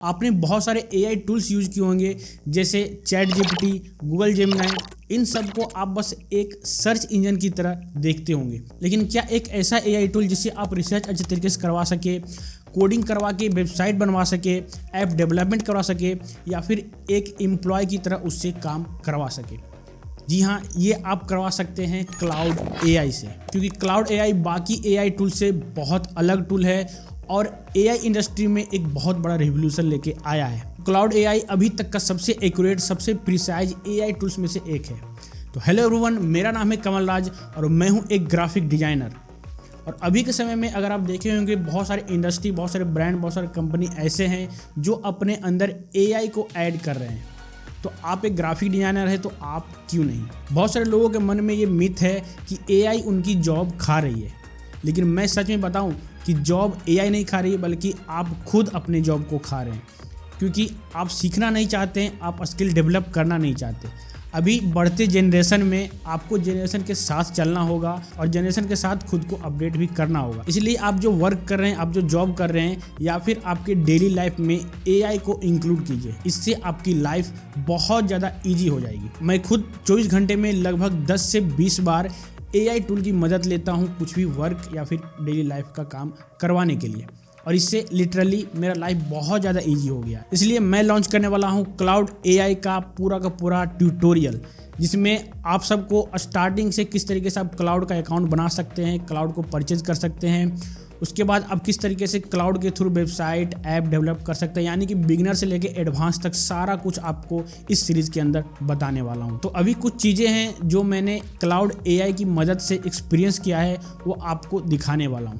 आपने बहुत सारे एआई टूल्स यूज किए होंगे जैसे चैट जीपीटी, गूगल जेमिनी। इन सब को आप बस एक सर्च इंजन की तरह देखते होंगे, लेकिन क्या एक ऐसा एआई टूल जिससे आप रिसर्च अच्छे तरीके से करवा सके, कोडिंग करवा के वेबसाइट बनवा सके, ऐप डेवलपमेंट करवा सके, या फिर एक एम्प्लॉय की तरह उससे काम करवा सके? जी हाँ, ये आप करवा सकते हैं क्लाउड एआई से, क्योंकि क्लाउड एआई बाकी एआई टूल से बहुत अलग टूल है और एआई इंडस्ट्री में एक बहुत बड़ा रिवॉल्यूशन लेके आया है। क्लाउड एआई अभी तक का सबसे एक्यूरेट, सबसे प्रिसाइज एआई टूल्स में से एक है। तो हेलो एवरीवन, मेरा नाम है कमल राज और मैं हूँ एक ग्राफिक डिजाइनर। और अभी के समय में अगर आप देखे होंगे बहुत सारे इंडस्ट्री, बहुत सारे ब्रांड, बहुत सारे कंपनी ऐसे हैं जो अपने अंदर एआई को ऐड कर रहे हैं। तो आप एक ग्राफिक डिजाइनर है तो आप क्यों नहीं? बहुत सारे लोगों के मन में ये मिथ है कि एआई उनकी जॉब खा रही है, लेकिन मैं सच में बताऊं कि जॉब एआई नहीं खा रही है, बल्कि आप खुद अपने जॉब को खा रहे हैं, क्योंकि आप सीखना नहीं चाहते हैं, आप स्किल डेवलप करना नहीं चाहते। अभी बढ़ते जनरेशन में आपको जनरेशन के साथ चलना होगा और जनरेशन के साथ खुद को अपडेट भी करना होगा। इसलिए आप जो वर्क कर रहे हैं, आप जो जॉब कर रहे हैं, या फिर आपके डेली लाइफ में एआई को इंक्लूड कीजिए। इससे आपकी लाइफ बहुत ज़्यादा ईजी हो जाएगी। मैं खुद 24 घंटे में लगभग 10 से 20 बार एआई टूल की मदद लेता हूं कुछ भी वर्क या फिर डेली लाइफ का काम करवाने के लिए, और इससे लिटरली मेरा लाइफ बहुत ज़्यादा इजी हो गया। इसलिए मैं लॉन्च करने वाला हूं क्लाउड एआई का पूरा ट्यूटोरियल, जिसमें आप सबको स्टार्टिंग से किस तरीके से आप क्लाउड का अकाउंट बना सकते हैं, क्लाउड को परचेज कर सकते हैं, उसके बाद आप किस तरीके से क्लाउड के थ्रू वेबसाइट, ऐप डेवलप कर सकते हैं, यानी कि बिगिनर से लेके एडवांस तक सारा कुछ आपको इस सीरीज़ के अंदर बताने वाला हूं। तो अभी कुछ चीज़ें हैं जो मैंने क्लाउड एआई की मदद से एक्सपीरियंस किया है, वो आपको दिखाने वाला हूं।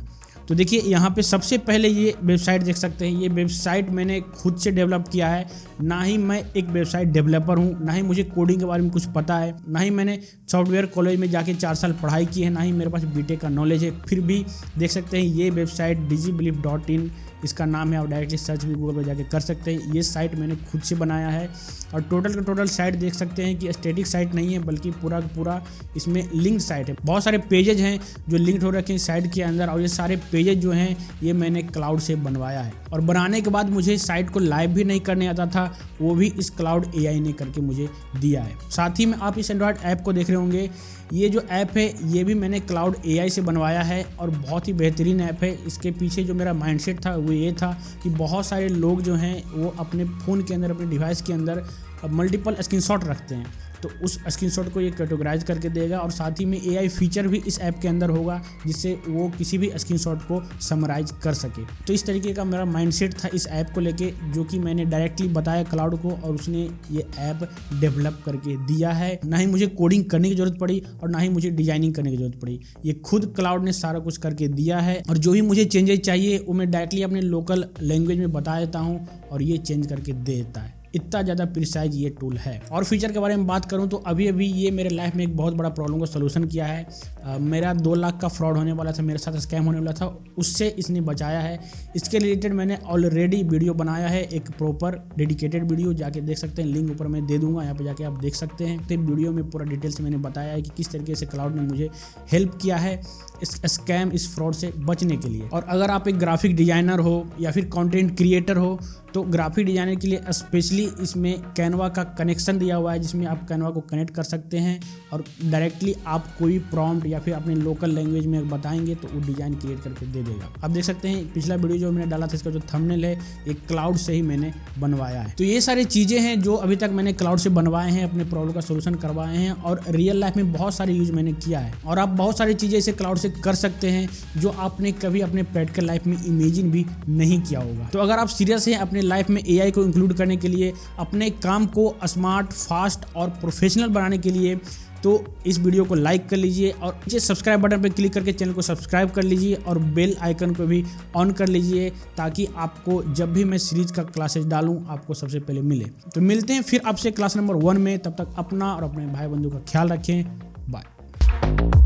तो देखिए, यहाँ पे सबसे पहले ये वेबसाइट देख सकते हैं। ये वेबसाइट मैंने खुद से डेवलप किया है। ना ही मैं एक वेबसाइट डेवलपर हूँ, ना ही मुझे कोडिंग के बारे में कुछ पता है, ना ही मैंने सॉफ्टवेयर कॉलेज में जाके 4 साल पढ़ाई की है, ना ही मेरे पास बीटेक का नॉलेज है। फिर भी देख सकते हैं ये वेबसाइट digibelief.in इसका नाम है। आप डायरेक्टली सर्च भी गूगल पर जाके कर सकते हैं। ये साइट मैंने खुद से बनाया है और टोटल का टोटल साइट देख सकते हैं कि स्टैटिक साइट नहीं है, बल्कि पूरा पूरा इसमें लिंक साइट है। बहुत सारे पेजेज हैं जो लिंक हो रखे हैं साइट के अंदर, और ये सारे पेजेज जो हैं ये मैंने क्लाउड से बनवाया है। और बनाने के बाद मुझे साइट को लाइव भी नहीं करने आता था, वो भी इस क्लाउड एआई ने करके मुझे दिया है। साथ ही में आप इस एंड्रॉयड ऐप को देख रहे होंगे। ये जो ऐप है ये भी मैंने क्लाउड एआई से बनवाया है और बहुत ही बेहतरीन ऐप है। इसके पीछे जो मेरा माइंडसेट था वो ये था कि बहुत सारे लोग जो हैं वो अपने फ़ोन के अंदर, अपने डिवाइस के अंदर मल्टीपल स्क्रीनशॉट रखते हैं, तो उस स्क्रीनशॉट को ये कैटेगराइज करके देगा। और साथ ही में एआई फीचर भी इस ऐप के अंदर होगा जिससे वो किसी भी स्क्रीनशॉट को समराइज कर सके। तो इस तरीके का मेरा माइंडसेट था इस ऐप को लेके, जो कि मैंने डायरेक्टली बताया क्लाउड को और उसने ये ऐप डेवलप करके दिया है। ना ही मुझे कोडिंग करने की जरूरत पड़ी और ना ही मुझे डिजाइनिंग करने की जरूरत पड़ी। ये खुद क्लाउड ने सारा कुछ करके दिया है, और जो भी मुझे चेंजेस चाहिए वो मैं डायरेक्टली अपने लोकल लैंग्वेज में बता देता हूँ और ये चेंज करके दे देता है। इतना ज़्यादा प्रिसाइज ये टूल है। और फीचर के बारे में बात करूं तो अभी ये मेरे लाइफ में एक बहुत बड़ा प्रॉब्लम का सलूशन किया है। मेरा 2 लाख का फ्रॉड होने वाला था, मेरे साथ स्कैम होने वाला था, उससे इसने बचाया है। इसके रिलेटेड मैंने ऑलरेडी वीडियो बनाया है, एक प्रॉपर डेडिकेटेड वीडियो, जाके देख सकते हैं, लिंक ऊपर मैं दे दूंगा, यहाँ पे जाके आप देख सकते हैं। तो वीडियो में पूरा डिटेल से मैंने बताया है कि किस तरीके से क्लाउड ने मुझे हेल्प किया है इस स्कैम, इस फ्रॉड से बचने के लिए। और अगर आप एक ग्राफिक डिजाइनर हो या फिर कंटेंट क्रिएटर हो, तो ग्राफिक डिजाइनर के लिए स्पेशली इसमें कैनवा का कनेक्शन दिया हुआ है, जिसमें आप कैनवा को कनेक्ट कर सकते हैं और डायरेक्टली आप कोई प्रॉम्प्ट या फिर अपने लोकल लैंग्वेज में बताएंगे तो वो डिज़ाइन क्रिएट करके दे देगा। आप देख सकते हैं पिछला वीडियो जो मैंने डाला था, इसका जो थंबनेल है ये क्लाउड से ही मैंने बनवाया है। तो ये सारी चीज़ें हैं जो अभी तक मैंने क्लाउड से बनवाए हैं, अपने प्रॉब्लम का सोल्यूशन करवाए हैं, और रियल लाइफ में बहुत सारे यूज मैंने किया है। और आप बहुत सारी चीज़ें इसे क्लाउड से कर सकते हैं जो आपने कभी अपने प्रैक्टिकल लाइफ में इमेजिन भी नहीं किया होगा। तो अगर आप सीरियस हैं अपने लाइफ में एआई को इंक्लूड करने के लिए, अपने काम को स्मार्ट, फास्ट और प्रोफेशनल बनाने के लिए, तो इस वीडियो को लाइक कर लीजिए और नीचे सब्सक्राइब बटन पर क्लिक करके चैनल को सब्सक्राइब कर लीजिए और बेल आइकन को भी ऑन कर लीजिए, ताकि आपको जब भी मैं सीरीज का क्लासेस डालूं आपको सबसे पहले मिले। तो मिलते हैं फिर आपसे क्लास नंबर 1 में। तब तक अपना और अपने भाई बंधु का ख्याल रखें। बाय।